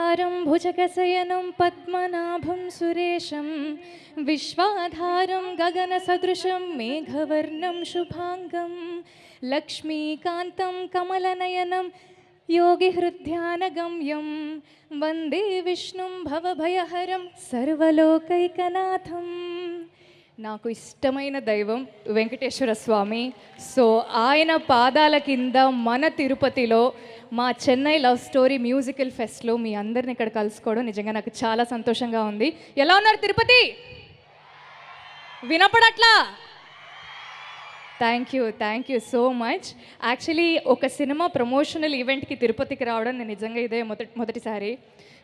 शान्ताकारं भुजगशयनं पद्मनाभं सुरेशं विश्वाधारं गगनसदृशं मेघवर्णं शुभाङ्गं लक्ष्मीकान्तं कमलनयनं योगिहृद्यानगम्यं वन्दे विष्णुं भवभयहरं सर्वलोकैकनाथं। నాకు ఇష్టమైన దైవం వెంకటేశ్వర స్వామి. సో ఆయన పాదాల కింద మన తిరుపతిలో మా చెన్నై లవ్ స్టోరీ మ్యూజికల్ ఫెస్ట్లో మీ అందరిని ఇక్కడ కలుసుకోవడం నిజంగా నాకు చాలా సంతోషంగా ఉంది. ఎలా ఉన్నారు తిరుపతి? వినపడట్లా? Thank you so much. Actually ఒక సినిమా ప్రమోషనల్ ఈవెంట్కి తిరుపతికి రావడం నేను నిజంగా ఇదే మొదటిసారి.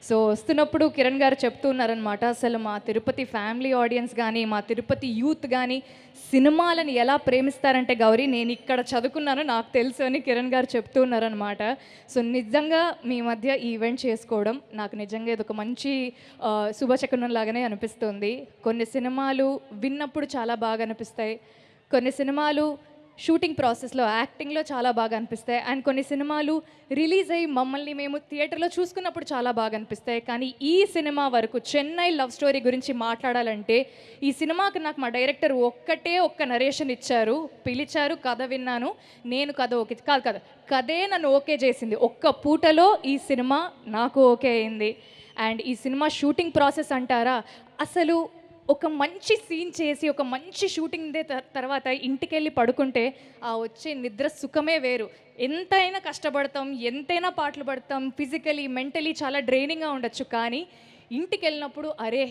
సో వస్తున్నప్పుడు కిరణ్ గారు చెప్తూ ఉన్నారనమాట, అసలు మా తిరుపతి ఫ్యామిలీ ఆడియన్స్ కానీ మా తిరుపతి యూత్ కానీ సినిమాలను ఎలా ప్రేమిస్తారంటే గౌరీ నేను ఇక్కడ చదువుకున్నాను నాకు తెలుసు అని కిరణ్ గారు చెప్తూ ఉన్నారనమాట. సో నిజంగా మీ మధ్య ఈ ఈవెంట్ చేసుకోవడం నాకు నిజంగా ఇది ఒక మంచి శుభచకనం లాగానే అనిపిస్తుంది. కొన్ని సినిమాలు విన్నప్పుడు చాలా బాగా అనిపిస్తాయి, కొన్ని సినిమాలు షూటింగ్ ప్రాసెస్లో యాక్టింగ్లో చాలా బాగా అనిపిస్తాయి, అండ్ కొన్ని సినిమాలు రిలీజ్ అయ్యి మమ్మల్ని మేము థియేటర్లో చూసుకున్నప్పుడు చాలా బాగా అనిపిస్తాయి. కానీ ఈ సినిమా వరకు చెన్నై లవ్ స్టోరీ గురించి మాట్లాడాలంటే ఈ సినిమాకి నాకు మా డైరెక్టర్ ఒక్క నరేషన్ ఇచ్చారు, పిలిచారు, కథ విన్నాను, నేను కథ ఓకే కాదు కథే నన్ను ఓకే చేసింది. ఒక్క పూటలో ఈ సినిమా నాకు ఓకే అయింది. అండ్ ఈ సినిమా షూటింగ్ ప్రాసెస్ అంటారా, అసలు ఒక మంచి సీన్ చేసి ఒక మంచి షూటింగ్ తర్వాత ఇంటికి వెళ్ళి పడుకుంటే ఆ వచ్చే నిద్ర సుఖమే వేరు. ఎంతైనా కష్టపడతాం, ఎంతైనా పాటలు పడతాం, ఫిజికలీ మెంటలీ చాలా డ్రైనింగ్గా ఉండొచ్చు, కానీ ఇంటికి వెళ్ళినప్పుడు అరే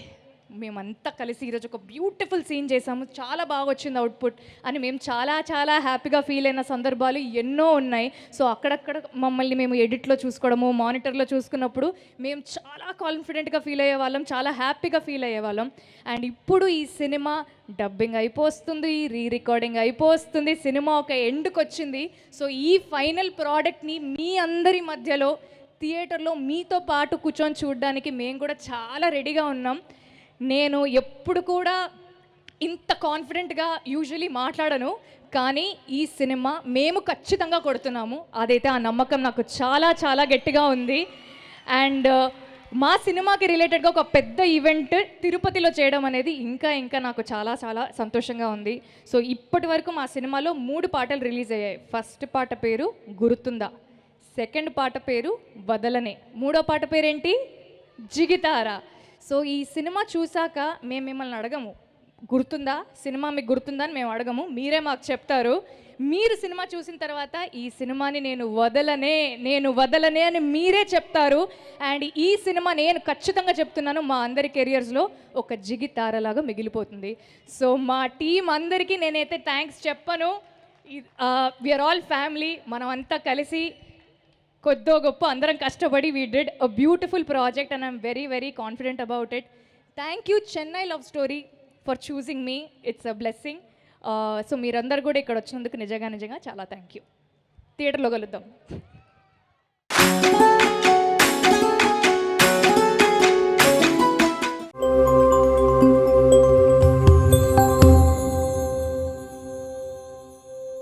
మేమంతా కలిసి ఈరోజు ఒక బ్యూటిఫుల్ సీన్ చేసాము, చాలా బాగా వచ్చింది అవుట్పుట్ అని మేము చాలా హ్యాపీగా ఫీల్ అయిన సందర్భాలు ఎన్నో ఉన్నాయి. సో అక్కడక్కడ మమ్మల్ని మేము ఎడిట్లో చూసుకోవడము, మానిటర్లో చూసుకున్నప్పుడు మేము చాలా కాన్ఫిడెంట్గా ఫీల్ అయ్యేవాళ్ళం, చాలా హ్యాపీగా ఫీల్ అయ్యేవాళ్ళం. అండ్ ఇప్పుడు ఈ సినిమా డబ్బింగ్ అయిపోతుంది, రికార్డింగ్ అయిపోతుంది, సినిమా ఒక ఎండ్కి వచ్చింది. సో ఈ ఫైనల్ ప్రోడక్ట్ని మీ అందరి మధ్యలో థియేటర్లో మీతో పాటు కూర్చొని చూడడానికి మేము కూడా చాలా రెడీగా ఉన్నాం. నేను ఎప్పుడు కూడా ఇంత కాన్ఫిడెంట్గా యూజువలీ మాట్లాడను, కానీ ఈ సినిమా మేము ఖచ్చితంగా కొడుతున్నాము, అదైతే ఆ నమ్మకం నాకు చాలా గట్టిగా ఉంది. అండ్ మా సినిమాకి రిలేటెడ్గా ఒక పెద్ద ఈవెంట్ తిరుపతిలో చేయడం అనేది ఇంకా నాకు చాలా సంతోషంగా ఉంది. సో ఇప్పటి వరకు మా సినిమాలో 3 పాటలు రిలీజ్ అయ్యాయి. ఫస్ట్ పాట పేరు గుర్తుందా, సెకండ్ పాట పేరు వదలనే, మూడో పాట పేరేంటి జిగితారా. సో ఈ సినిమా చూసాక మేము మిమ్మల్ని అడగము గుర్తుందా, సినిమా మీకు గుర్తుందా అని మేము అడగము, మీరే మాకు చెప్తారు. మీరు సినిమా చూసిన తర్వాత ఈ సినిమాని నేను వదలనే అని మీరే చెప్తారు. అండ్ ఈ సినిమా నేను ఖచ్చితంగా చెప్తున్నాను మా అందరి కెరియర్స్లో ఒక జిగితారలాగా మిగిలిపోతుంది. సో మా టీం అందరికీ నేనైతే థ్యాంక్స్ చెప్పను. వీఆర్ ఆల్ ఫ్యామిలీ, మనం అంతా కలిసి కొద్దో గొప్ప అందరం కష్టపడి we did a beautiful project and I'm very confident about it. Thank you Chennai love story for choosing me, it's a blessing. So మీరందరూ కూడా ఇక్కడ వచ్చినందుకు నిజంగా చాలా థ్యాంక్ యూ. థియేటర్లో కలుద్దాం.